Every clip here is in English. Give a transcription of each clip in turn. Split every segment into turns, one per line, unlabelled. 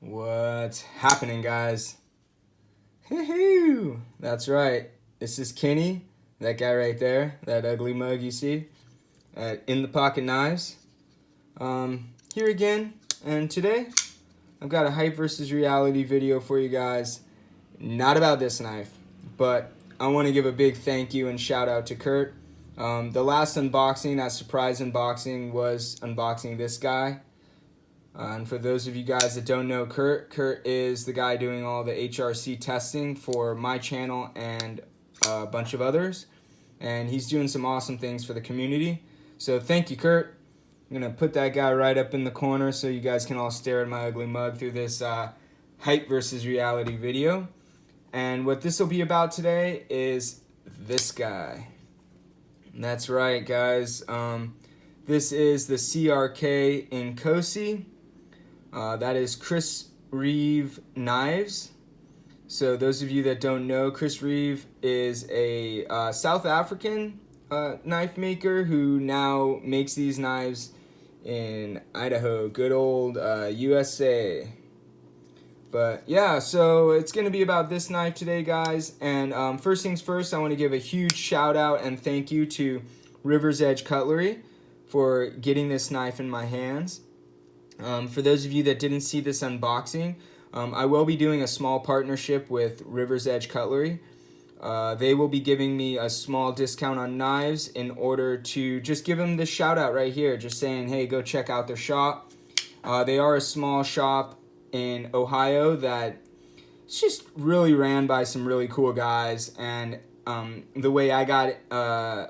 What's happening, guys? Hoo-hoo! That's right. This is Kenny, that guy right there, that ugly mug you see, at In the Pocket Knives. Here again, and today I've got a hype versus reality video for you guys. Not about this knife, but I want to give a big thank you and shout out to Kurt. The last unboxing, that surprise unboxing, was unboxing this guy. And for those of you guys that don't know Kurt is the guy doing all the HRC testing for my channel and a bunch of others. And he's doing some awesome things for the community. So thank you, Kurt. I'm going to put that guy right up in the corner so you guys can all stare at my ugly mug through this hype versus reality video. And what this will be about today is this guy. That's right, guys. This is the CRK Inkosi. That is Chris Reeve Knives. So those of you that don't know, Chris Reeve is a South African knife maker who now makes these knives in Idaho, good old USA. But yeah, so it's going to be about this knife today, guys. And first things first, I want to give a huge shout out and thank you to River's Edge Cutlery for getting this knife in my hands. For those of you that didn't see this unboxing, I will be doing a small partnership with River's Edge Cutlery. They will be giving me a small discount on knives in order to just give them this shout out right here, just saying, hey, go check out their shop. They are a small shop in Ohio that it's just really ran by some really cool guys, and the way I got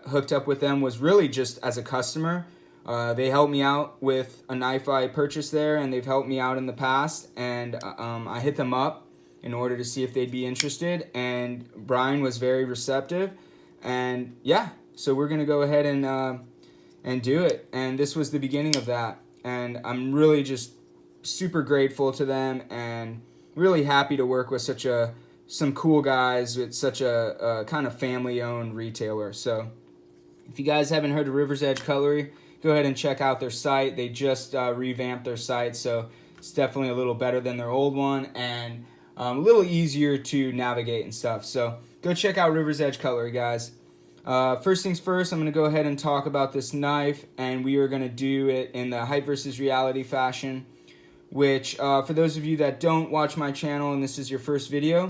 hooked up with them was really just as a customer. They helped me out with a knife I purchased there, and they've helped me out in the past, and I hit them up in order to see if they'd be interested, and Brian was very receptive, and yeah, so we're gonna go ahead and do it, and this was the beginning of that, and I'm really just super grateful to them and really happy to work with some cool guys with such a kind of family-owned retailer. So if you guys haven't heard of River's Edge Cutlery, go ahead and check out their site. They just revamped their site, so it's definitely a little better than their old one and a little easier to navigate and stuff. So go check out River's Edge Cutlery, guys. First things first, I'm going to go ahead and talk about this knife, and we are going to do it in the hype versus reality fashion, which for those of you that don't watch my channel and this is your first video,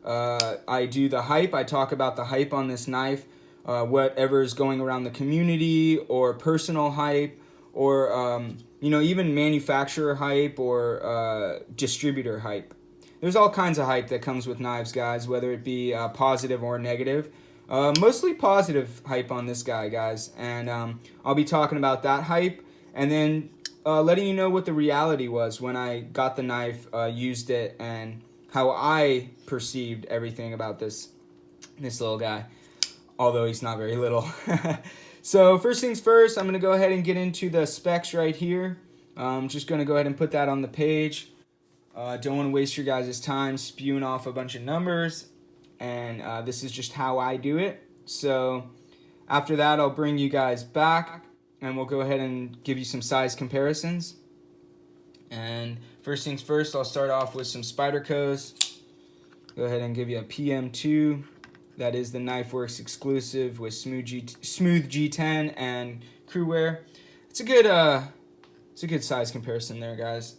I do the hype. I talk about the hype on this knife. Whatever is going around the community or personal hype or even manufacturer hype or distributor hype. There's all kinds of hype that comes with knives, guys, whether it be positive or negative. Mostly positive hype on this guy, guys, and I'll be talking about that hype and then letting you know what the reality was when I got the knife, used it, and how I perceived everything about this little guy. Although he's not very little. So first things first, I'm going to go ahead and get into the specs right here. I'm just going to go ahead and put that on the page. Don't want to waste your guys' time spewing off a bunch of numbers. And this is just how I do it. So after that, I'll bring you guys back and we'll go ahead and give you some size comparisons. And first things first, I'll start off with some Spydercos. Go ahead and give you a PM2. That is the KnifeWorks exclusive with smooth G10 and crew wear. It's a good size comparison there, guys.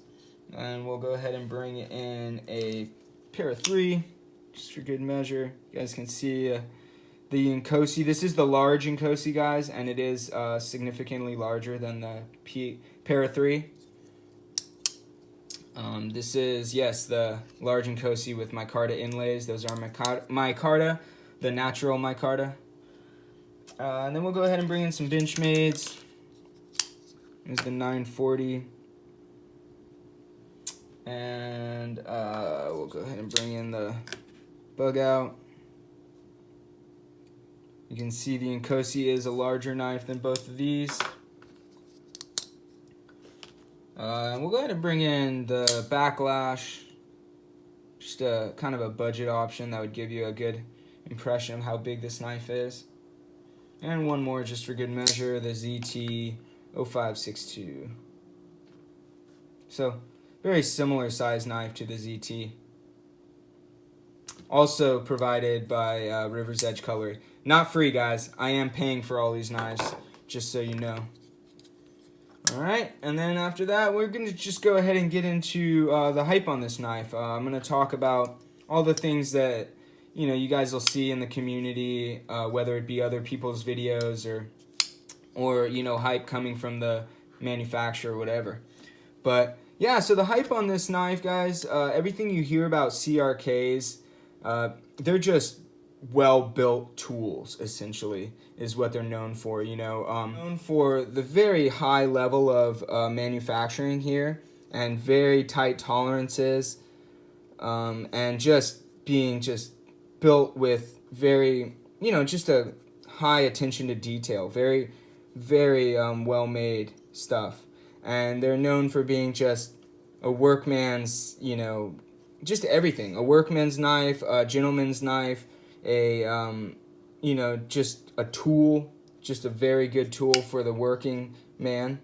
And we'll go ahead and bring in a pair of 3, just for good measure. You guys can see the Inkosi. This is the large Inkosi, guys, and it is significantly larger than the pair of 3. This is, yes, the large Inkosi with Micarta inlays. Those are Micarta. The natural Micarta. And then we'll go ahead and bring in some Benchmades. Here's the 940. And we'll go ahead and bring in the Bug Out. You can see the Inkosi is a larger knife than both of these. And we'll go ahead and bring in the Backlash. Just a kind of a budget option that would give you a good impression of how big this knife is. And one more just for good measure, the ZT 0562. So very similar size knife to the ZT. Also provided by River's Edge Cutlery. Not free, guys. I am paying for all these knives, just so you know. Alright, and then after that, we're going to just go ahead and get into the hype on this knife. I'm going to talk about all the things that, you know, you guys will see in the community, whether it be other people's videos or you know, hype coming from the manufacturer or whatever. But yeah, so the hype on this knife, guys, everything you hear about CRKs, they're just well-built tools, essentially, is what they're known for, you know. Known for the very high level of manufacturing here and very tight tolerances, and just being just built with very, you know, just a high attention to detail, very, very well-made stuff. And they're known for being just a workman's, you know, just everything. A workman's knife, a gentleman's knife, a, you know, just a tool, just a very good tool for the working man.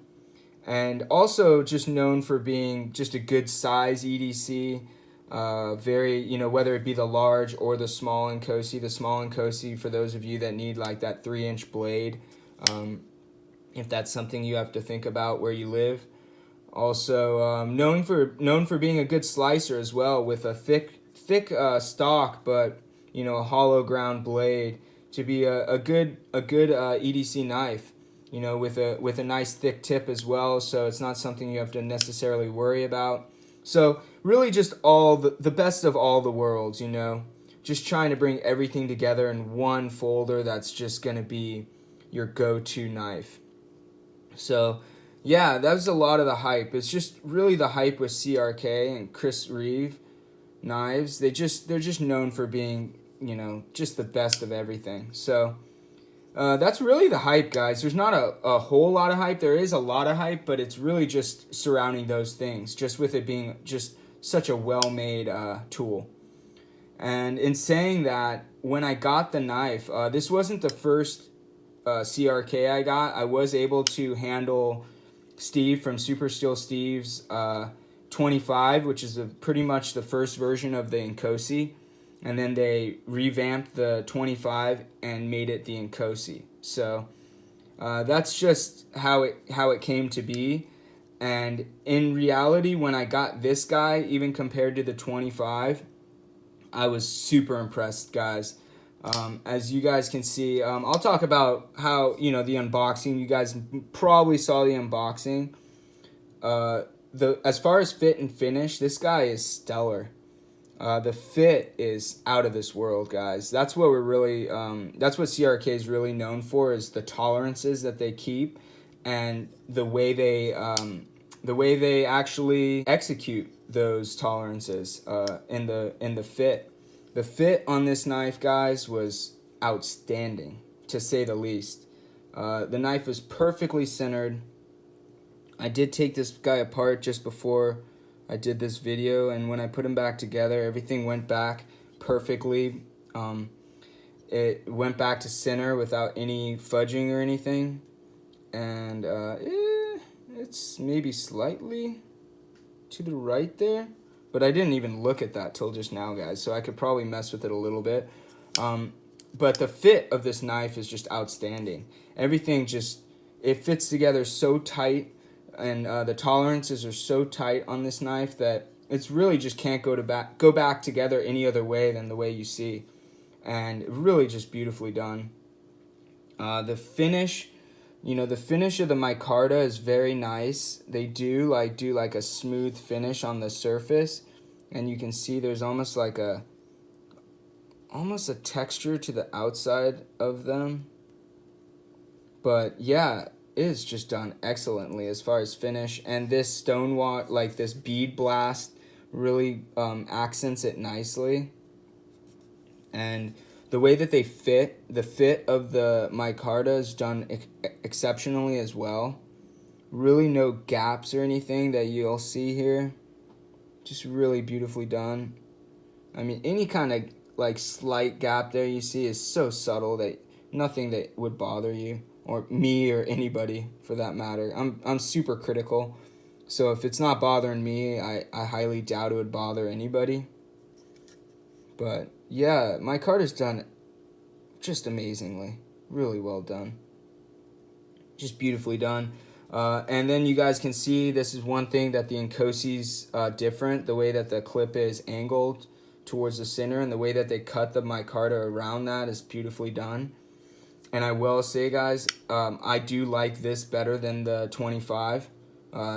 And also just known for being just a good size EDC, very, you know, whether it be the large or the small Inkosi. The small Inkosi, for those of you that need like that 3-inch blade, if that's something you have to think about where you live. Also known for being a good slicer as well, with a thick stock, but you know, a hollow ground blade, to be a good EDC knife, you know, with a nice thick tip as well, so it's not something you have to necessarily worry about. So really just all the best of all the worlds, you know, just trying to bring everything together in one folder that's just going to be your go-to knife. So yeah, that was a lot of the hype. It's just really the hype with CRK and Chris Reeve Knives. They're just known for being, you know, just the best of everything. So that's really the hype, guys. There's not a whole lot of hype. There is a lot of hype, but it's really just surrounding those things, just with it being just such a well-made tool. And in saying that, when I got the knife, this wasn't the first CRK I got. I was able to handle Steve from Super Steel Steve's 25, which is pretty much the first version of the Inkosi, and then they revamped the 25 and made it the Inkosi. So that's just how it came to be. And in reality, when I got this guy, even compared to the 25, I was super impressed, guys. As you guys can see, I'll talk about how, you know, the unboxing. You guys probably saw the unboxing. As far as fit and finish, this guy is stellar. The fit is out of this world, guys. That's what we're really, that's what CRK is really known for, is the tolerances that they keep and the way they actually execute those tolerances in the fit. The fit on this knife, guys, was outstanding, to say the least. The knife was perfectly centered. I did take this guy apart just before I did this video, and when I put him back together, everything went back perfectly. It went back to center without any fudging or anything. And it's maybe slightly to the right there, but I didn't even look at that till just now, guys, so I could probably mess with it a little bit. But the fit of this knife is just outstanding. Everything just, it fits together so tight, and the tolerances are so tight on this knife that it's really just can't go back together any other way than the way you see. And really just beautifully done. The finish, you know, the finish of the micarta is very nice. They do like a smooth finish on the surface, and you can see there's almost like a texture to the outside of them. But yeah, it is just done excellently as far as finish, and this stonewall, like this bead blast, really accents it nicely. And the way that they fit, the fit of the micarta is done exceptionally as well. Really no gaps or anything that you'll see here. Just really beautifully done. I mean, any kind of like slight gap there you see is so subtle that nothing that would bother you, or me, or anybody for that matter. I'm super critical. So if it's not bothering me, I highly doubt it would bother anybody. But yeah, Micarta's done just amazingly. Really well done. Just beautifully done. And then you guys can see this is one thing that the Inkosi's different. The way that the clip is angled towards the center and the way that they cut the micarta around that is beautifully done. And I will say, guys, I do like this better than the 25.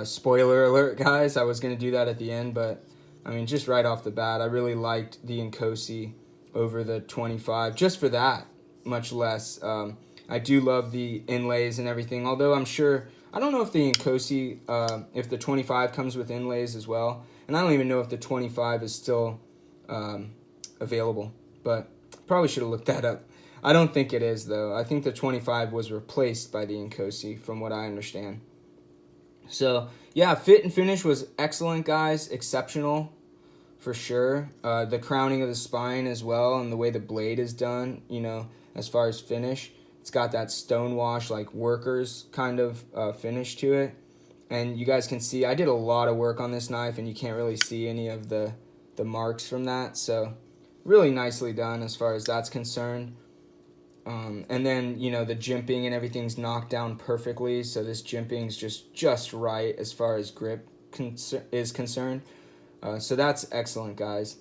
Spoiler alert, guys. I was going to do that at the end, but I mean, just right off the bat, I really liked the Inkosi over the 25. Just for that, much less. I do love the inlays and everything, although I'm sure, I don't know if the Inkosi, if the 25 comes with inlays as well. And I don't even know if the 25 is still available, but probably should have looked that up. I don't think it is, though. I think the 25 was replaced by the Inkosi, from what I understand. So, yeah, fit and finish was excellent, guys. Exceptional, for sure. The crowning of the spine as well, and the way the blade is done, you know, as far as finish. It's got that stonewash, like, workers kind of finish to it. And you guys can see, I did a lot of work on this knife, and you can't really see any of the marks from that. So, really nicely done as far as that's concerned. And then, you know, the jimping and everything's knocked down perfectly. So this jimping's just right as far as grip is concerned. So that's excellent, guys.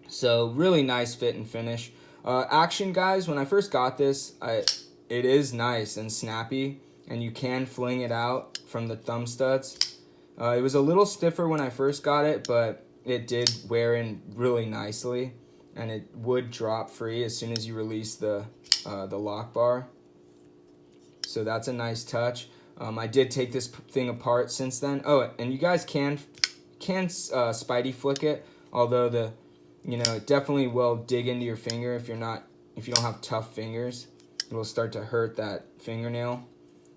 So really nice fit and finish. Action, guys, when I first got this, it is nice and snappy. And you can fling it out from the thumb studs. It was a little stiffer when I first got it, but it did wear in really nicely. And it would drop free as soon as you release the lock bar. So that's a nice touch. I did take this thing apart since then. Oh, and you guys can spidey flick it, although it definitely will dig into your finger if you don't have tough fingers. It will start to hurt that fingernail.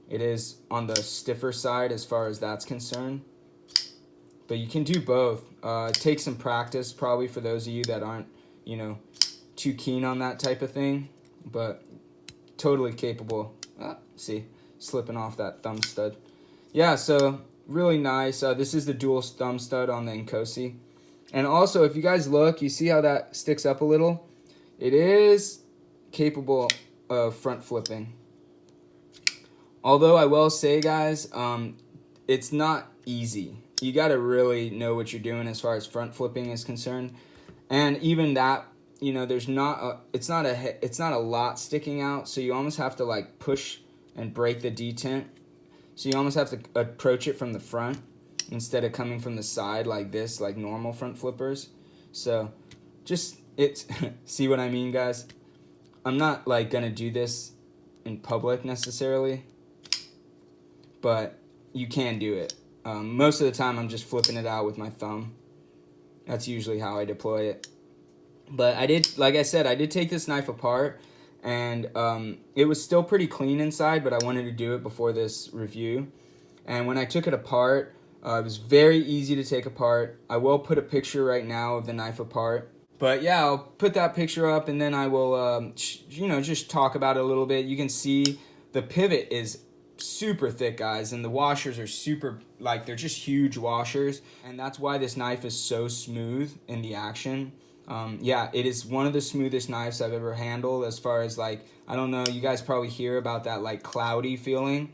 It is on the stiffer side as far as that's concerned. But you can do both. It takes some practice probably for those of you that aren't, too keen on that type of thing. But totally capable. See, slipping off that thumb stud. Yeah, so really nice. This is the dual thumb stud on the Inkosi. And also, if you guys look, you see how that sticks up a little? It is capable of front flipping. Although I will say, guys, it's not easy. You got to really know what you're doing as far as front flipping is concerned. And even that, there's it's not a lot sticking out, so you almost have to like push and break the detent. So you almost have to approach it from the front instead of coming from the side like this, like normal front flippers. So see what I mean, guys? I'm not like gonna do this in public necessarily, but you can do it. Most of the time I'm just flipping it out with my thumb. That's usually how I deploy it. But like I said, I did take this knife apart, and it was still pretty clean inside, but I wanted to do it before this review. And when I took it apart, it was very easy to take apart. I will put a picture right now of the knife apart. But yeah, I'll put that picture up, and then I will, just talk about it a little bit. You can see the pivot is super thick, guys, and the washers are super, they're just huge washers. And that's why this knife is so smooth in the action. It is one of the smoothest knives I've ever handled as far as I don't know, you guys probably hear about that cloudy feeling,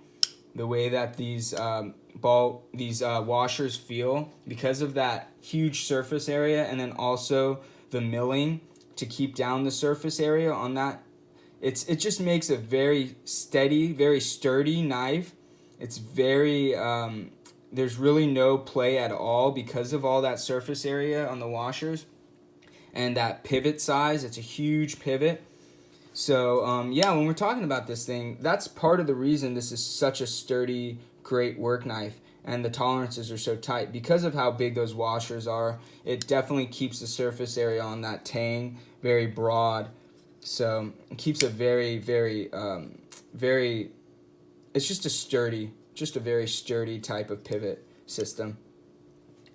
the way that these washers feel because of that huge surface area, and then also the milling to keep down the surface area on that. It just makes a very steady, very sturdy knife. It's very, there's really no play at all because of all that surface area on the washers. And that pivot size, it's a huge pivot. So, when we're talking about this thing, that's part of the reason this is such a sturdy, great work knife. And the tolerances are so tight. Because of how big those washers are, it definitely keeps the surface area on that tang very broad. So, it keeps a very, very, it's just a very sturdy type of pivot system.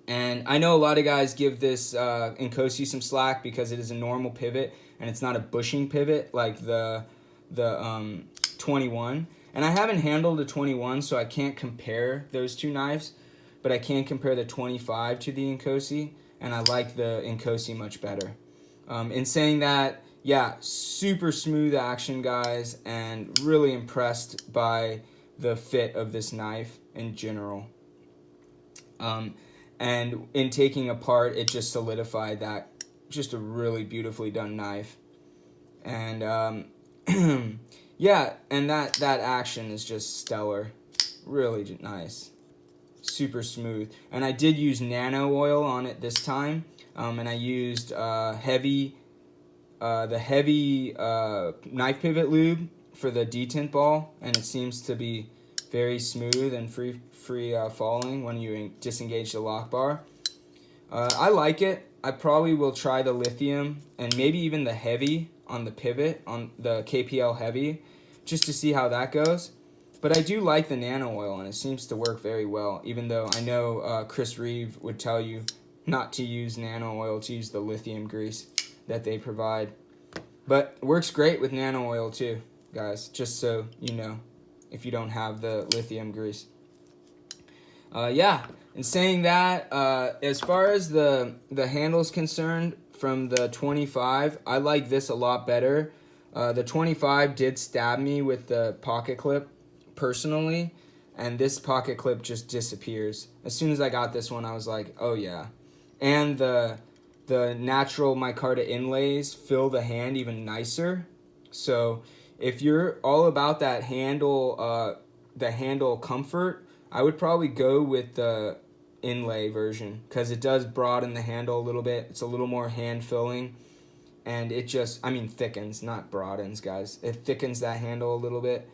And I know a lot of guys give this Inkosi some slack because it is a normal pivot and it's not a bushing pivot like the 21. And I haven't handled a 21, so I can't compare those two knives. but I can compare the 25 to the Inkosi, and I like the Inkosi much better. In saying that, yeah, super smooth action, guys, and really impressed by the fit of this knife in general. And in taking apart, it just solidified that just a really beautifully done knife. And yeah, and that action is just stellar, really nice, super smooth. And I did use nano oil on it this time, and I used the heavy knife pivot lube for the detent ball, and it seems to be very smooth and free falling when you disengage the lock bar. I like it. I probably will try the lithium and maybe even the heavy on the pivot, on the KPL heavy, just to see how that goes. But I do like the nano oil, and it seems to work very well, even though I know Chris Reeve would tell you not to use nano oil, to use the lithium grease that they provide. But it works great with nano oil too, guys, just so you know, if you don't have the lithium grease. Yeah, and saying that, as far as the handle's concerned from the 25, I like this a lot better. The 25 did stab me with the pocket clip personally, and this pocket clip just disappears. As soon as I got this one, I was like, oh yeah. And the natural micarta inlays fill the hand even nicer. So if you're all about that handle, the handle comfort, I would probably go with the inlay version, because it does broaden the handle a little bit. It's a little more hand filling, and it just, I mean, thickens, not broadens, guys. It thickens that handle a little bit,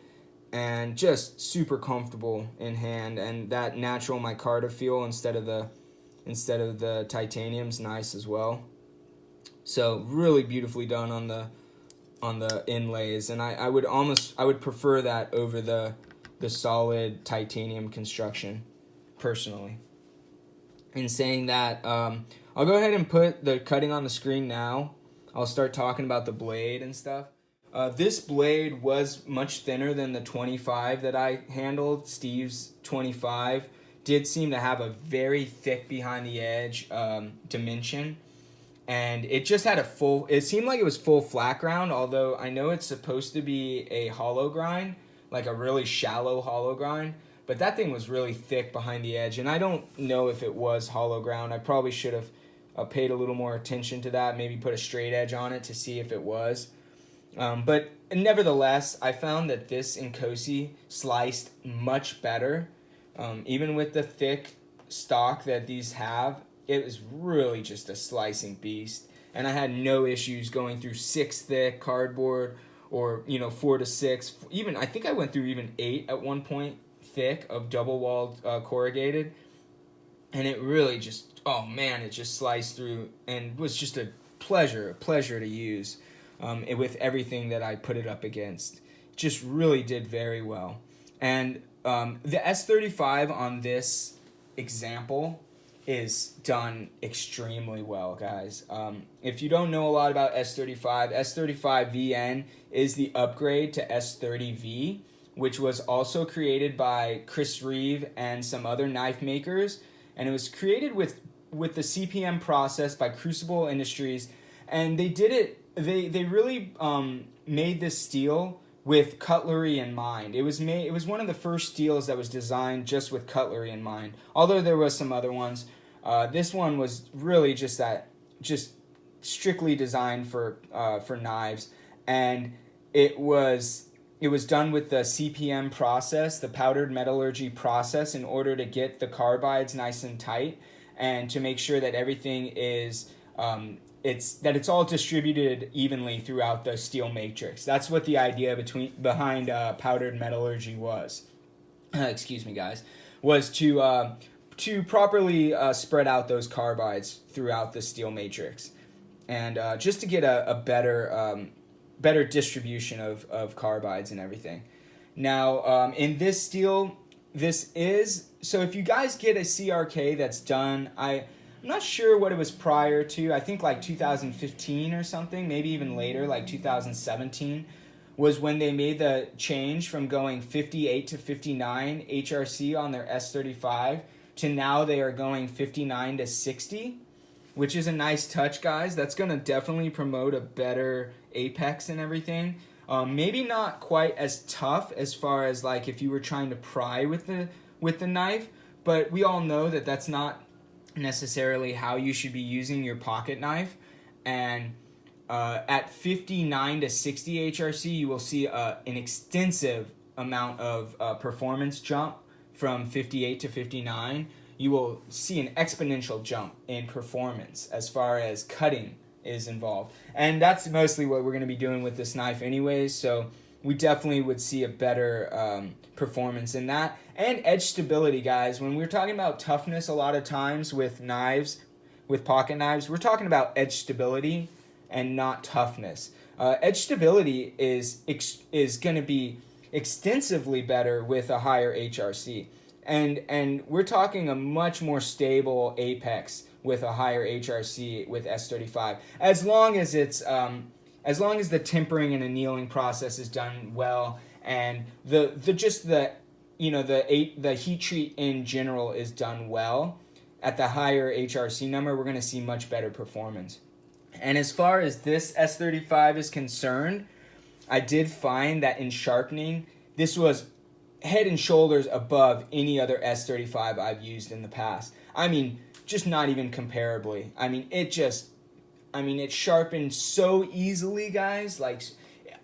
and just super comfortable in hand. And that natural micarta feel instead of the titanium's nice as well. So really beautifully done on the inlays, and I would prefer that over the solid titanium construction personally. In saying that, I'll go ahead and put the cutting on the screen now. I'll start talking about the blade and stuff. This blade was much thinner than the 25 that I handled. Steve's 25 did seem to have a very thick behind the edge dimension, and it just had it seemed like it was full flat ground, although I know it's supposed to be a hollow grind, like a really shallow hollow grind, but that thing was really thick behind the edge, and I don't know if it was hollow ground. I probably should have paid a little more attention to that, maybe put a straight edge on it to see if it was. But nevertheless, I found that this Inkosi sliced much better. Even with the thick stock that these have, it was really just a slicing beast. And I had no issues going through 6 thick cardboard, or 4 to 6. Even I think I went through even 8 at one point thick of double-walled corrugated. And it really just, oh man, it just sliced through and was just a pleasure to use. With everything that I put it up against. It just really did very well. And the S35 on this example is done extremely well, guys. If you don't know a lot about S35, S35 VN is the upgrade to S30V, which was also created by Chris Reeve and some other knife makers. And it was created with the CPM process by Crucible Industries. And they did it, they really made this steel with cutlery in mind. It was one of the first steels that was designed just with cutlery in mind. Although there was some other ones, this one was really just strictly designed for knives, and it was done with the CPM process, the powdered metallurgy process, in order to get the carbides nice and tight, and to make sure that everything is it's all distributed evenly throughout the steel matrix. That's what the idea behind powdered metallurgy was. Excuse me, guys. Was to properly spread out those carbides throughout the steel matrix, and just to get a better distribution of carbides and everything. Now, in this steel, so if you guys get a CRK that's done, I'm not sure what it was prior to. I think like 2015 or something, maybe even later, like 2017, was when they made the change from going 58 to 59 HRC on their S35 to now they are going 59 to 60, which is a nice touch, guys. That's going to definitely promote a better apex and everything. Maybe not quite as tough as far as like if you were trying to pry with the knife, but we all know that that's not necessarily how you should be using your pocket knife. And at 59 to 60 HRC, you will see an extensive amount of performance jump from 58 to 59. You will see an exponential jump in performance as far as cutting is involved. And that's mostly what we're going to be doing with this knife anyways, so we definitely would see a better performance in that. And edge stability, guys. When we're talking about toughness a lot of times with knives, with pocket knives, we're talking about edge stability and not toughness. Edge stability is going to be extensively better with a higher HRC. And we're talking a much more stable apex with a higher HRC with S35, as long as it's as long as the tempering and annealing process is done well, and the heat treat in general is done well. At the higher HRC number, we're going to see much better performance. And as far as this S35 is concerned, I did find that in sharpening, this was head and shoulders above any other S35 I've used in the past. I mean, just not even comparably. I mean, it sharpened so easily, guys. Like,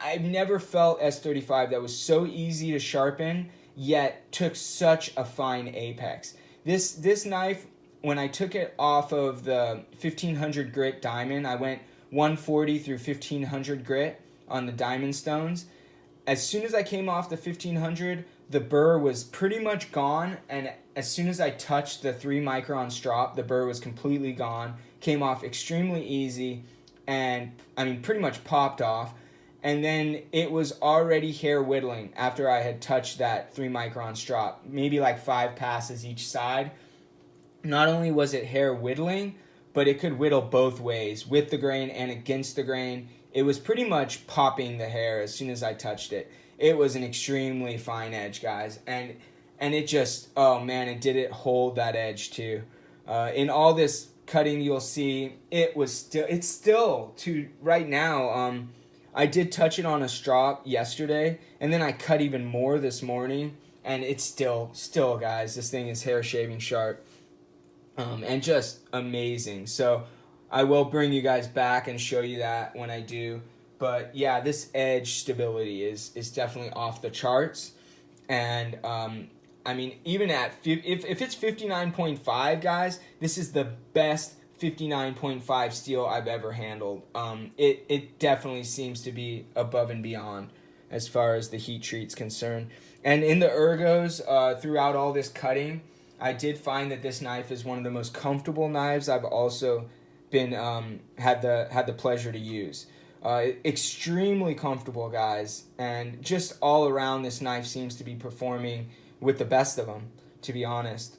I've never felt S35 that was so easy to sharpen, yet took such a fine apex. This knife, when I took it off of the 1500 grit diamond, I went 140 through 1500 grit on the diamond stones. As soon as I came off the 1500, the burr was pretty much gone, and as soon as I touched the 3 micron strop, the burr was completely gone, came off extremely easy, and I mean pretty much popped off. And then it was already hair whittling after I had touched that 3 micron strop, maybe like 5 passes each side. Not only was it hair whittling, but it could whittle both ways, with the grain and against the grain. It was pretty much popping the hair as soon as I touched it. It was an extremely fine edge, guys, and it just, oh man, it did it hold that edge too. In all this cutting, you'll see it's still to right now. I did touch it on a strop yesterday, and then I cut even more this morning, and it's still, guys, this thing is hair shaving sharp, and just amazing. So I will bring you guys back and show you that when I do. But yeah, this edge stability is definitely off the charts. And I mean, even at if it's 59.5, guys, this is the best 59.5 steel I've ever handled. It definitely seems to be above and beyond as far as the heat treat's concerned. And in the ergos, throughout all this cutting, I did find that this knife is one of the most comfortable knives I've also been had the pleasure to use. Extremely comfortable, guys, and just all around this knife seems to be performing with the best of them, to be honest.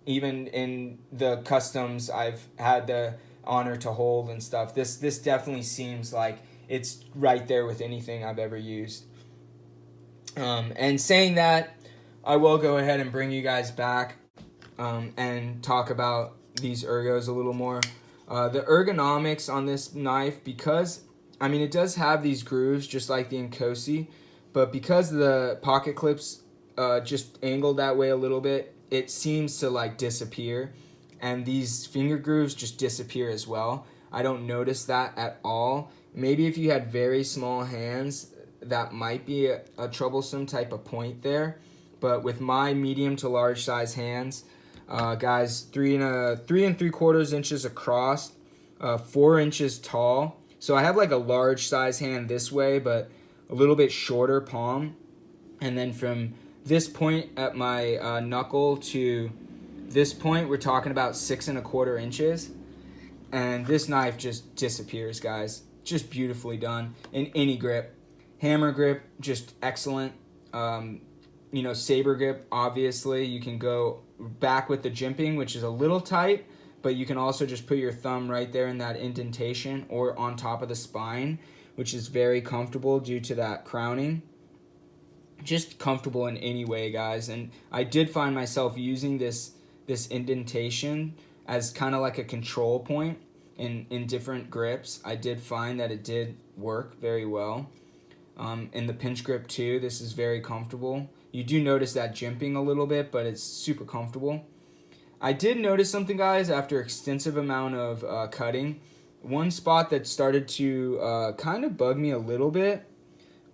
Even in the customs I've had the honor to hold and stuff, this definitely seems like it's right there with anything I've ever used. And saying that, I will go ahead and bring you guys back and talk about these ergos a little more. The ergonomics on this knife, because I mean, it does have these grooves just like the Inkosi, but because the pocket clips just angled that way a little bit, it seems to like disappear, and these finger grooves just disappear as well. I don't notice that at all. Maybe if you had very small hands, that might be a troublesome type of point there, but with my medium to large size hands, guys, 3 3/4 inches across, 4 inches tall. So I have like a large size hand this way, but a little bit shorter palm. And then from this point at my knuckle to this point, we're talking about 6 1/4 inches. And this knife just disappears, guys. Just beautifully done in any grip. Hammer grip, just excellent. Saber grip, obviously. You can go back with the jimping, which is a little tight, but you can also just put your thumb right there in that indentation or on top of the spine, which is very comfortable due to that crowning. Just comfortable in any way, guys. And I did find myself using this this indentation as kind of like a control point in different grips. I did find that it did work very well. In the pinch grip too, this is very comfortable. You do notice that jimping a little bit, but it's super comfortable. I did notice something, guys, after extensive amount of cutting. One spot that started to kind of bug me a little bit,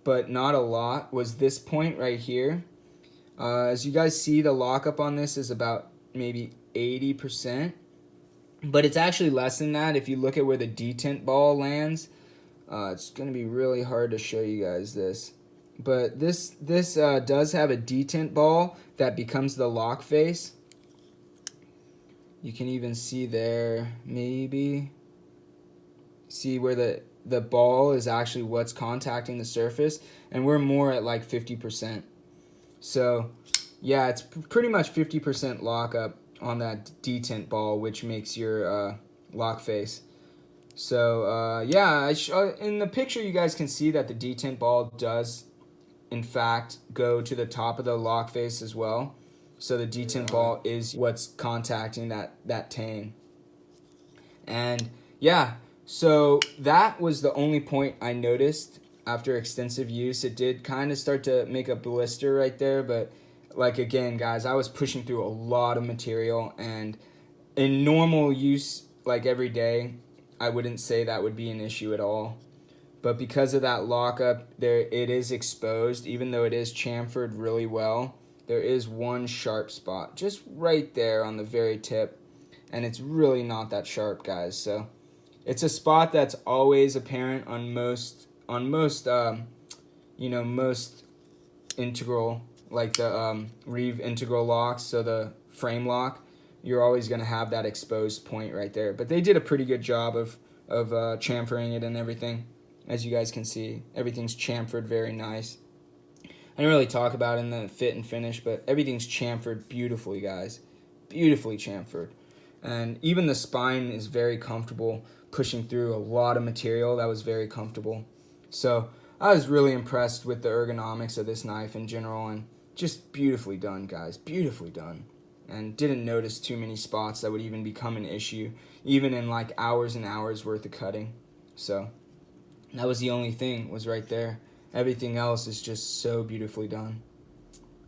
but not a lot, was this point right here. As you guys see, the lockup on this is about maybe 80%, but it's actually less than that. If you look at where the detent ball lands, it's going to be really hard to show you guys this. But this does have a detent ball that becomes the lock face. You can even see there, maybe. See where the ball is actually what's contacting the surface, and we're more at like 50%. So yeah, it's pretty much 50% lockup on that detent ball, which makes your lock face. So yeah, in the picture you guys can see that the detent ball does in fact go to the top of the lock face as well. So the detent ball is what's contacting that tang. And yeah, so that was the only point I noticed after extensive use. It did kind of start to make a blister right there, but like again, guys, I was pushing through a lot of material, and in normal use, like every day, I wouldn't say that would be an issue at all. But because of that lockup, it is exposed, even though it is chamfered really well. There is one sharp spot just right there on the very tip, and it's really not that sharp, guys. So it's a spot that's always apparent on most most integral, like the Rive integral locks, so the frame lock. You're always going to have that exposed point right there. But they did a pretty good job of chamfering it and everything. As you guys can see, everything's chamfered very nice. I didn't really talk about it in the fit and finish, but everything's chamfered beautifully, guys. Beautifully chamfered. And even the spine is very comfortable, pushing through a lot of material. That was very comfortable. So I was really impressed with the ergonomics of this knife in general, and just beautifully done, guys. Beautifully done. And didn't notice too many spots that would even become an issue, even in like hours and hours worth of cutting. So that was the only thing, was right there. Everything else is just so beautifully done.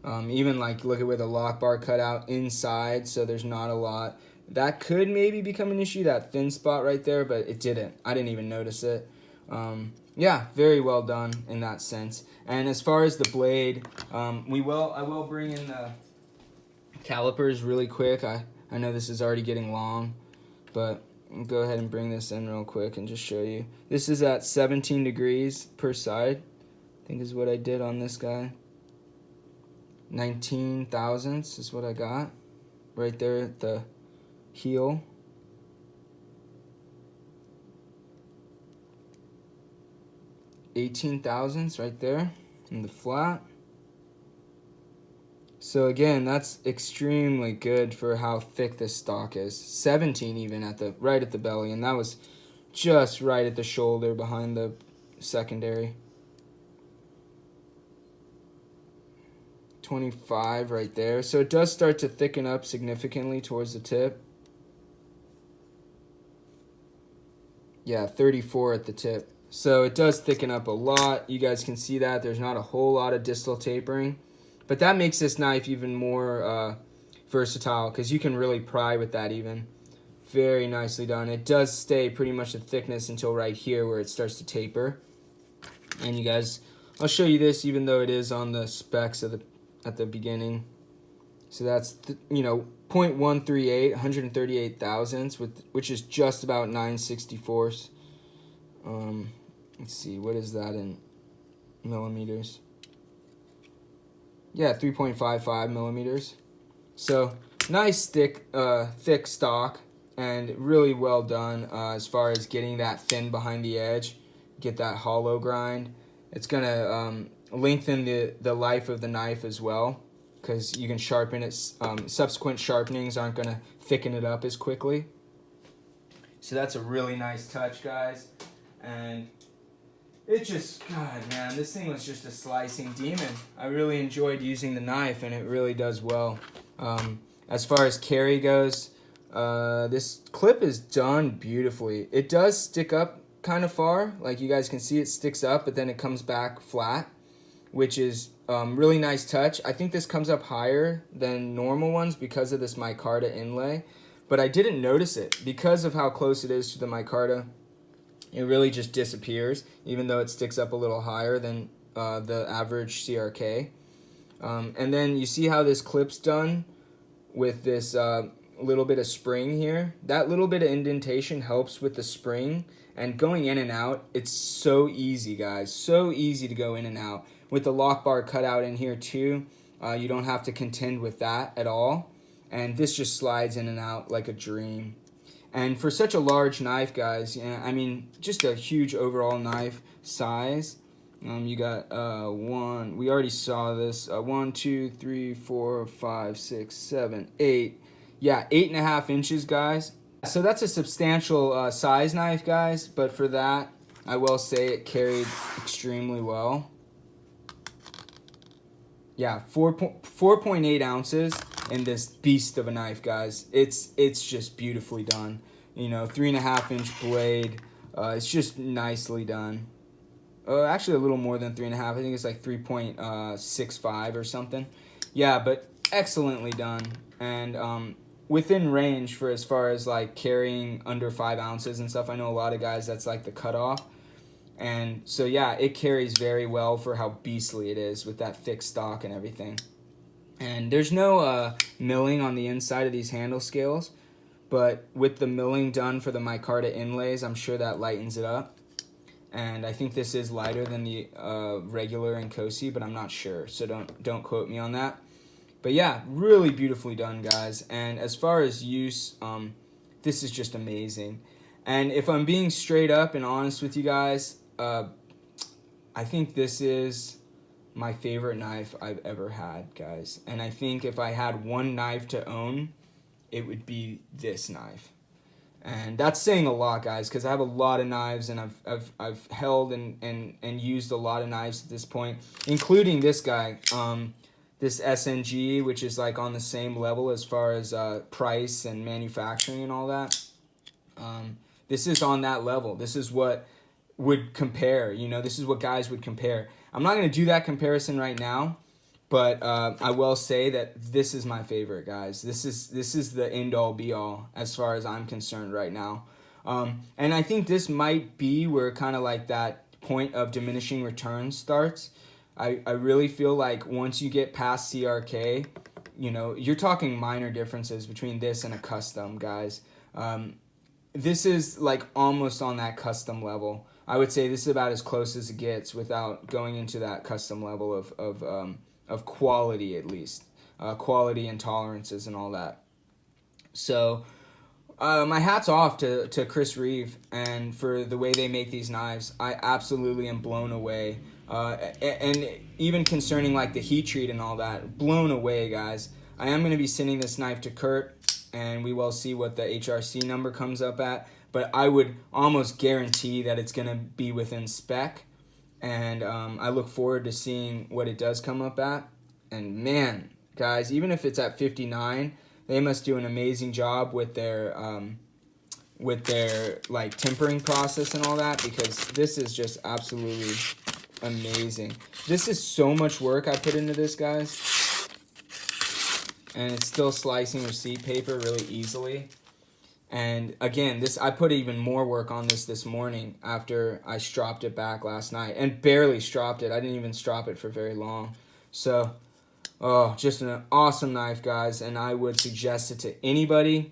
Even like look at where the lock bar cut out inside, so there's not a lot. That could maybe become an issue, that thin spot right there, but it didn't. I didn't even notice it. Yeah, very well done in that sense. And as far as the blade, I will bring in the calipers really quick. I know this is already getting long, but I'll go ahead and bring this in real quick and just show you. This is at 17 degrees per side, I think is what I did on this guy. 19 thousandths is what I got right there at the heel. 18 thousandths right there in the flat. So again, that's extremely good for how thick this stock is. 17 even right at the belly, and that was just right at the shoulder behind the secondary. 25 right there. So it does start to thicken up significantly towards the tip. Yeah, 34 at the tip. So it does thicken up a lot. You guys can see that. There's not a whole lot of distal tapering. But that makes this knife even more versatile, because you can really pry with that even. Very nicely done. It does stay pretty much the thickness until right here where it starts to taper. And you guys, I'll show you this even though it is on the specs at the beginning. So that's, 0.138, 138 thousandths, which is just about 9/64. Let's see, what is that in millimeters? Yeah, 3.55 millimeters. So nice thick stock, and really well done as far as getting that thin behind the edge, get that hollow grind. It's gonna lengthen the life of the knife as well, because you can sharpen it. Subsequent sharpenings aren't gonna thicken it up as quickly. So that's a really nice touch, guys. And it just, God, man, this thing was just a slicing demon. I really enjoyed using the knife, and it really does well. As far as carry goes, this clip is done beautifully. It does stick up kind of far, like you guys can see it sticks up, but then it comes back flat, which is really nice touch. I think this comes up higher than normal ones because of this micarta inlay, but I didn't notice it because of how close it is to the micarta. It really just disappears, even though it sticks up a little higher than the average CRK. And then you see how this clip's done with this little bit of spring here. That little bit of indentation helps with the spring, and going in and out, it's so easy, guys. So easy to go in and out. With the lock bar cut out in here too, you don't have to contend with that at all. And this just slides in and out like a dream. And for such a large knife, guys, yeah, I mean, just a huge overall knife size. You got one, we already saw this, 1, 2, 3, 4, 5, 6, 7, 8. Yeah, 8.5 inches, guys. So that's a substantial size knife, guys, but for that, I will say it carried extremely well. Yeah, 4.8 ounces in this beast of a knife, guys. It's just beautifully done. You know, 3.5 inch blade. It's just nicely done. Actually, a little more than 3.5. I think it's like 3.65 or something. Yeah, but excellently done, and within range for as far as like carrying under 5 ounces and stuff. I know a lot of guys that's like the cutoff. And so, yeah, it carries very well for how beastly it is with that thick stock and everything. And there's no milling on the inside of these handle scales, but with the milling done for the micarta inlays, I'm sure that lightens it up. And I think this is lighter than the regular Inkosi, but I'm not sure, so don't quote me on that. But yeah, really beautifully done, guys. And as far as use, this is just amazing. And if I'm being straight up and honest with you guys, I think this is my favorite knife I've ever had, guys. And I think if I had one knife to own, it would be this knife. And that's saying a lot, guys, because I have a lot of knives, and I've held and used a lot of knives at this point, including this guy, this SNG, which is like on the same level as far as price and manufacturing and all that. This is on that level. This is what would compare, you know, this is what guys would compare. I'm not going to do that comparison right now, but I will say that this is my favorite, guys. This is the end all be all as far as I'm concerned right now. And I think this might be where kind of like that point of diminishing returns starts. I really feel like once you get past CRK, you know, you're talking minor differences between this and a custom, guys. This is like almost on that custom level. I would say this is about as close as it gets without going into that custom level of quality, at least. Quality and tolerances and all that. So my hat's off to Chris Reeve and for the way they make these knives. I absolutely am blown away. And even concerning like the heat treat and all that, blown away, guys. I am going to be sending this knife to Kurt, and we will see what the HRC number comes up at. But I would almost guarantee that it's going to be within spec. And I look forward to seeing what it does come up at. And man, guys, even if it's at 59, they must do an amazing job with their like tempering process and all that, because this is just absolutely amazing. This is so much work I put into this, guys. And it's still slicing receipt paper really easily. And again, I put even more work on this morning after I stropped it back last night, and barely stropped it. I didn't even strop it for very long. So, just an awesome knife, guys, and I would suggest it to anybody.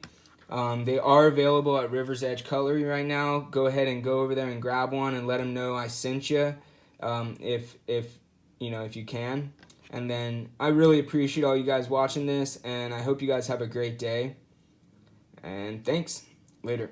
They are available at River's Edge Cutlery right now. Go ahead and go over there and grab one and let them know I sent you, if you can. And then I really appreciate all you guys watching this, and I hope you guys have a great day. And thanks. Later.